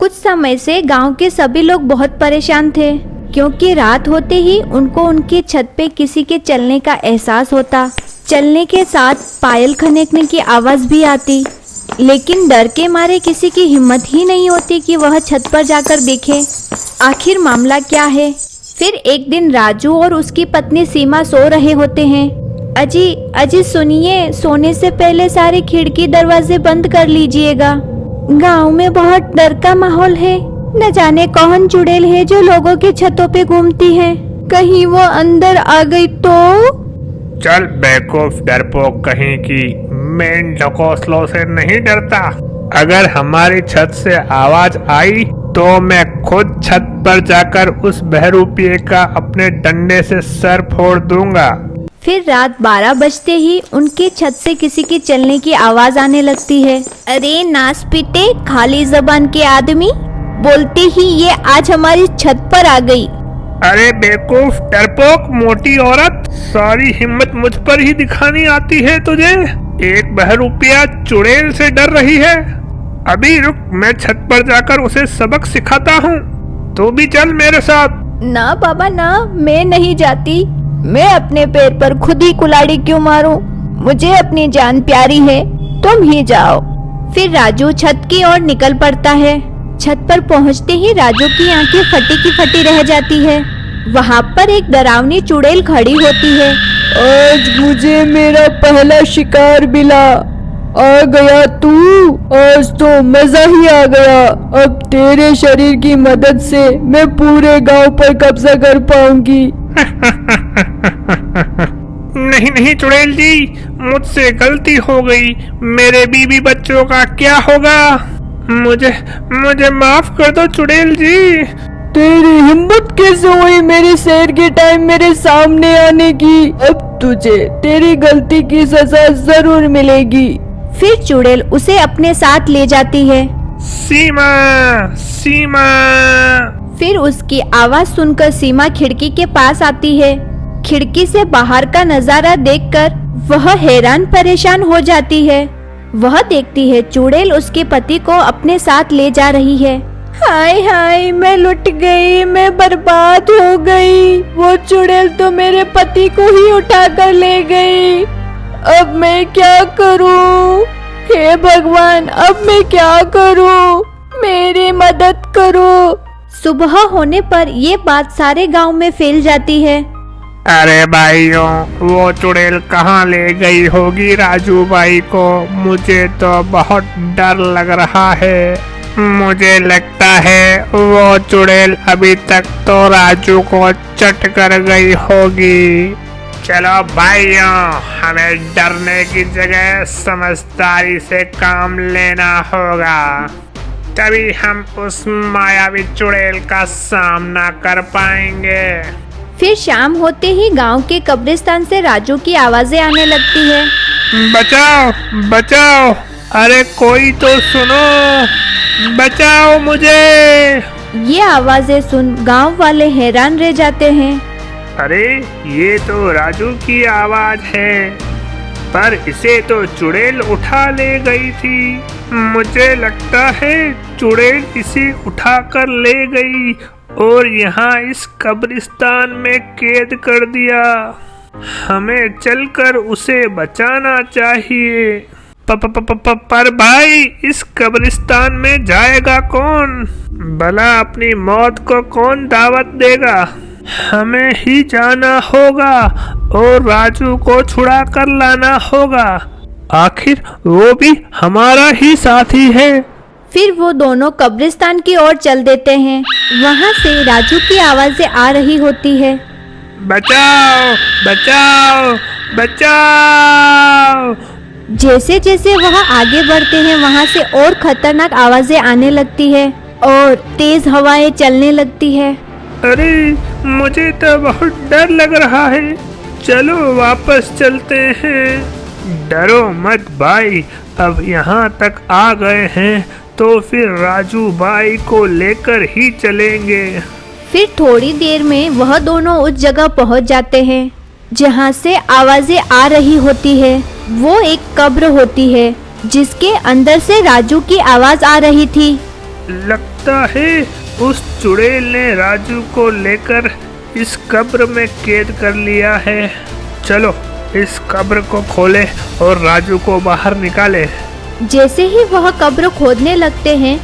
कुछ समय से गांव के सभी लोग बहुत परेशान थे, क्योंकि रात होते ही उनको उनकी छत पे किसी के चलने का एहसास होता। चलने के साथ पायल खनेकने की आवाज भी आती, लेकिन डर के मारे किसी की हिम्मत ही नहीं होती कि वह छत पर जाकर देखे आखिर मामला क्या है। फिर एक दिन राजू और उसकी पत्नी सीमा सो रहे होते हैं। अजी अजी सुनिए, सोने से पहले सारे खिड़की दरवाजे बंद कर लीजिएगा। गांव में बहुत डर का माहौल है। न जाने कौन चुड़ैल है जो लोगों की छतों पे घूमती है। कहीं वो अंदर आ गई तो? चल बेवकूफ डरपोक कहीं की, मैं इन ढकोसलों से नहीं डरता। अगर हमारी छत से आवाज आई तो मैं खुद छत पर जाकर उस बहरूपिये का अपने डंडे से सर फोड़ दूंगा। फिर रात 12 बजते ही उनकी छत से किसी की चलने की आवाज आने लगती है। अरे नास पीटे खाली जबान के आदमी, बोलते ही ये आज हमारी छत पर आ गई। अरे बेवकूफ डरपोक मोटी औरत, सारी हिम्मत मुझ पर ही दिखानी आती है तुझे। एक बहरूपिया चुड़ैल से डर रही है। अभी रुक, मैं छत पर जाकर उसे सबक सिखाता हूँ। तू भी चल मेरे साथ। ना बाबा ना, मैं नहीं जाती। मैं अपने पैर पर खुद ही कुल्हाड़ी क्यों मारूं? मुझे अपनी जान प्यारी है, तुम ही जाओ। फिर राजू छत की ओर निकल पड़ता है। छत पर पहुंचते ही राजू की आंखें फटी की फटी रह जाती है। वहाँ पर एक डरावनी चुड़ैल खड़ी होती है। आज मुझे मेरा पहला शिकार मिला। आ गया तू, आज तो मजा ही आ गया। अब तेरे शरीर की मदद से मैं पूरे गांव पर कब्जा कर पाऊंगी। नहीं नहीं चुड़ैल जी, मुझसे गलती हो गई। मेरे बीवी बच्चों का क्या होगा? मुझे माफ कर दो चुड़ैल जी। तेरी हिम्मत कैसे हुई मेरे शहर के टाइम मेरे सामने आने की? अब तुझे तेरी गलती की सजा जरूर मिलेगी। फिर चुड़ैल उसे अपने साथ ले जाती है। सीमा सीमा। फिर उसकी आवाज सुनकर सीमा खिड़की के पास आती है। खिड़की से बाहर का नजारा देखकर वह हैरान परेशान हो जाती है। वह देखती है चुड़ैल उसके पति को अपने साथ ले जा रही है। हाय हाय, मैं लुट गई, मैं बर्बाद हो गई। वो चुड़ैल तो मेरे पति को ही उठा कर ले गई। अब मैं क्या करूं? हे भगवान, अब मैं क्या करूं? मेरी मदद करो। सुबह होने पर ये बात सारे गांव में फैल जाती है। अरे भाइयों, वो चुड़ैल कहाँ ले गई होगी राजू भाई को? मुझे तो बहुत डर लग रहा है। मुझे लगता है वो चुड़ैल अभी तक तो राजू को चट कर गई होगी। चलो भाइयों, हमें डरने की जगह समझदारी से काम लेना होगा, तभी हम उस मायावी चुड़ैल का सामना कर पाएंगे। फिर शाम होते ही गांव के कब्रिस्तान से राजू की आवाजें आने लगती है। बचाओ बचाओ, अरे कोई तो सुनो, बचाओ मुझे। ये आवाजें सुन गांव वाले हैरान रह जाते हैं। अरे ये तो राजू की आवाज है, पर इसे तो चुड़ैल उठा ले गई थी। मुझे लगता है चुड़ैल इसे उठा कर ले गई और यहाँ इस कब्रिस्तान में कैद कर दिया। हमें चलकर उसे बचाना चाहिए। पर भाई, इस कब्रिस्तान में जाएगा कौन? भला अपनी मौत को कौन दावत देगा? हमें ही जाना होगा और राजू को छुड़ा कर लाना होगा। आखिर वो भी हमारा ही साथी है। फिर वो दोनों कब्रिस्तान की ओर चल देते हैं। वहाँ से राजू की आवाजें आ रही होती है। बचाओ बचाओ बचाओ। जैसे जैसे वह आगे बढ़ते हैं, वहाँ से और खतरनाक आवाजें आने लगती है और तेज हवाएं चलने लगती है। अरे मुझे तो बहुत डर लग रहा है, चलो वापस चलते हैं। डरो मत भाई, अब यहाँ तक आ गए हैं तो फिर राजू भाई को लेकर ही चलेंगे। फिर थोड़ी देर में वह दोनों उस जगह पहुँच जाते हैं जहाँ से आवाजें आ रही होती है। वो एक कब्र होती है जिसके अंदर से राजू की आवाज आ रही थी। लगता है उस चुड़ैल ने राजू को लेकर इस कब्र में कैद कर लिया है। चलो इस कब्र को खोले और राजू को बाहर निकाले। जैसे ही वह कब्र खोदने लगते हैं,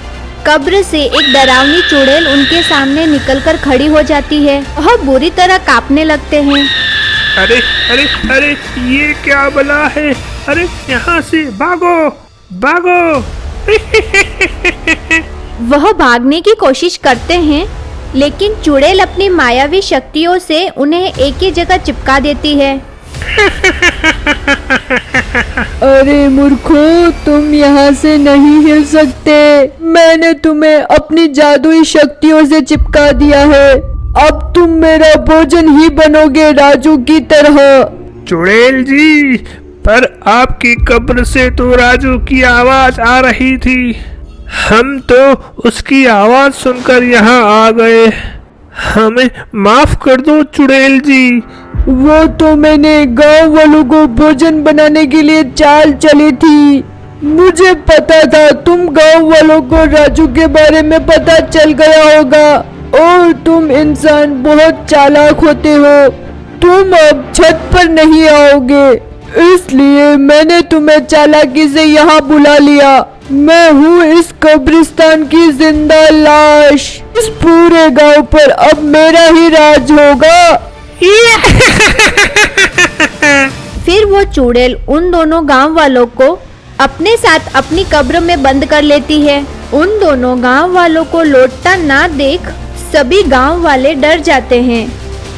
कब्र से एक डरावनी चुड़ैल उनके सामने निकलकर खड़ी हो जाती है। वह बुरी तरह कांपने लगते हैं। अरे अरे अरे, ये क्या बला है? अरे यहाँ से भागो भागो। वह भागने की कोशिश करते हैं, लेकिन चुड़ैल अपनी मायावी शक्तियों से उन्हें एक ही जगह चिपका देती है। अरे मूर्खों, तुम यहाँ से नहीं हिल सकते। मैंने तुम्हें अपनी जादुई शक्तियों से चिपका दिया है। अब तुम मेरा भोजन ही बनोगे राजू की तरह। चुड़ैल जी, पर आपकी कब्र से तो राजू की आवाज आ रही थी। हम तो उसकी आवाज सुनकर यहाँ आ गए। हमें माफ कर दो चुड़ैल जी। वो तो मैंने गांव वालों को भोजन बनाने के लिए चाल चली थी। मुझे पता था तुम गांव वालों को राजू के बारे में पता चल गया होगा और तुम इंसान बहुत चालाक होते हो। तुम अब छत पर नहीं आओगे, इसलिए मैंने तुम्हें चालाकी से यहाँ बुला लिया। मैं हूँ इस कब्रिस्तान की जिंदा लाश। इस पूरे गांव पर अब मेरा ही राज होगा। फिर वो चुड़ैल उन दोनों गांव वालों को अपने साथ अपनी कब्र में बंद कर लेती है। उन दोनों गांव वालों को लौटता ना देख सभी गांव वाले डर जाते हैं।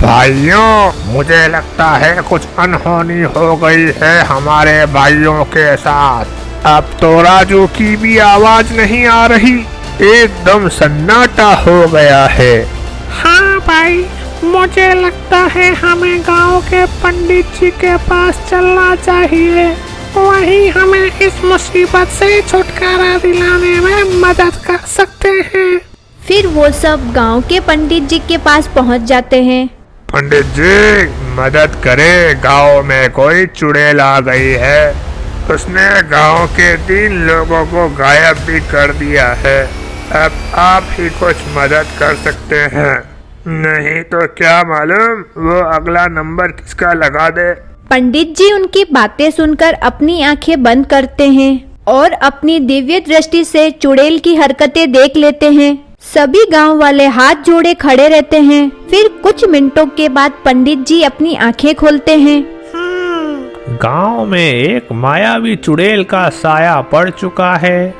भाइयों, मुझे लगता है कुछ अनहोनी हो गई है हमारे भाइयों के साथ। अब तो राजू की भी आवाज नहीं आ रही, एकदम सन्नाटा हो गया है। हाँ भाई, मुझे लगता है हमें गांव के पंडित जी के पास चलना चाहिए। वही हमें इस मुसीबत से छुटकारा दिलाने में मदद कर सकते हैं। फिर वो सब गांव के पंडित जी के पास पहुंच जाते हैं। पंडित जी, मदद करें, गांव में कोई चुड़ैल आ गई है। उसने गांव के 3 लोगों को गायब भी कर दिया है। अब आप ही कुछ मदद कर सकते हैं, नहीं तो क्या मालूम वो अगला नंबर किसका लगा दे। पंडित जी उनकी बातें सुनकर अपनी आंखें बंद करते हैं और अपनी दिव्य दृष्टि से चुड़ैल की हरकतें देख लेते हैं। सभी गांव वाले हाथ जोड़े खड़े रहते हैं। फिर कुछ मिनटों के बाद पंडित जी अपनी आंखें खोलते हैं। गांव में एक मायावी चुड़ैल का साया पड़ चुका है।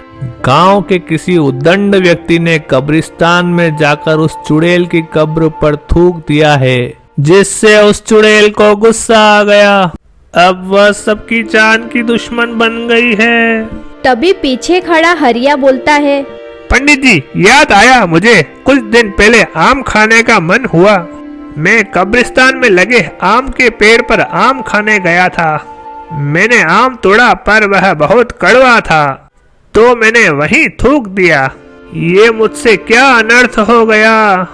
गांव के किसी उद्दंड व्यक्ति ने कब्रिस्तान में जाकर उस चुड़ैल की कब्र पर थूक दिया है, जिससे उस चुड़ैल को गुस्सा आ गया। अब वह सबकी जान की दुश्मन बन गई है। तभी पीछे खड़ा हरिया बोलता है, पंडित जी, याद आया मुझे, कुछ दिन पहले आम खाने का मन हुआ। मैं कब्रिस्तान में लगे आम के पेड़ पर आम खाने गया था। मैंने आम तोड़ा पर वह बहुत कड़वा था, तो मैंने वहीं थूक दिया। ये मुझसे क्या अनर्थ हो गया।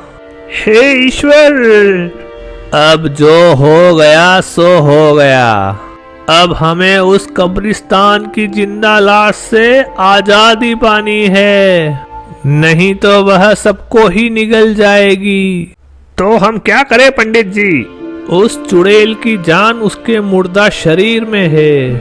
हे ईश्वर, अब जो हो गया सो हो गया। अब हमें उस कब्रिस्तान की जिंदा लाश से आजादी पानी है, नहीं तो वह सबको ही निगल जाएगी। तो हम क्या करें पंडित जी? उस चुड़ैल की जान उसके मुर्दा शरीर में है।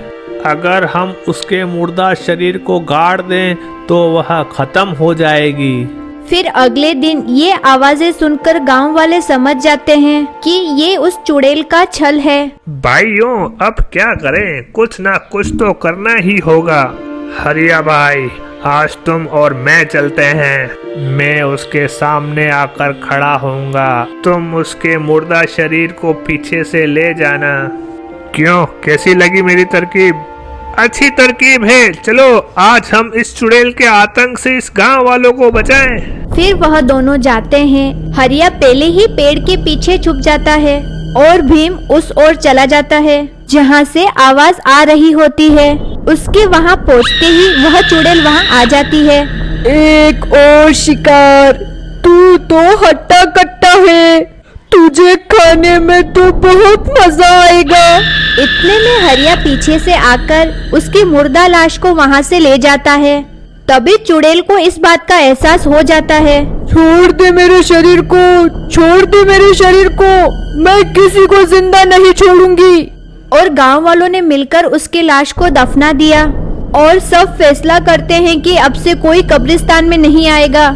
अगर हम उसके मुर्दा शरीर को गाड़ दें तो वह खत्म हो जाएगी। फिर अगले दिन ये आवाजें सुनकर गांव वाले समझ जाते हैं कि ये उस चुड़ैल का छल है। भाइयों, अब क्या करें, कुछ ना कुछ तो करना ही होगा। हरिया भाई, आज तुम और मैं चलते हैं। मैं उसके सामने आकर खड़ा होऊंगा, तुम उसके मुर्दा शरीर को पीछे से ले जाना। क्यों, कैसी लगी मेरी तरकीब? अच्छी तरकीब है। चलो आज हम इस चुड़ैल के आतंक से इस गांव वालों को बचाएं। फिर वह दोनों जाते हैं। हरिया पहले ही पेड़ के पीछे छुप जाता है और भीम उस ओर चला जाता है जहाँ से आवाज आ रही होती है। उसके वहाँ पहुँचते ही वह चुड़ैल वहाँ आ जाती है। एक और शिकार, तू तो हट्टा कट्टा है, तुझे खाने में तो बहुत मजा आएगा। इतने में हरिया पीछे से आकर उसकी मुर्दा लाश को वहाँ से ले जाता है। तभी चुड़ैल को इस बात का एहसास हो जाता है। छोड़ दे मेरे शरीर को, छोड़ दे मेरे शरीर को, मैं किसी को जिंदा नहीं छोड़ूंगी। और गांव वालों ने मिलकर उसकी लाश को दफना दिया और सब फैसला करते हैं कि अब से कोई कब्रिस्तान में नहीं आएगा।